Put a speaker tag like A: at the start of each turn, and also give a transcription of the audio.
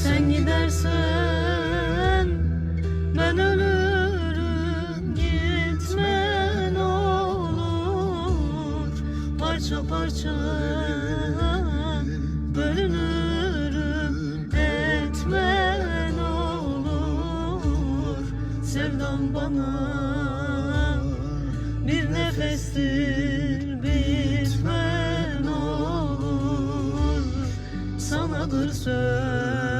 A: Sen gidersen ben ölürüm, gitme ne olur. Parça parça bölünürüm, etme ne olur. Sevdam bana bir nefestir, bitme ne olur. Sanadır söz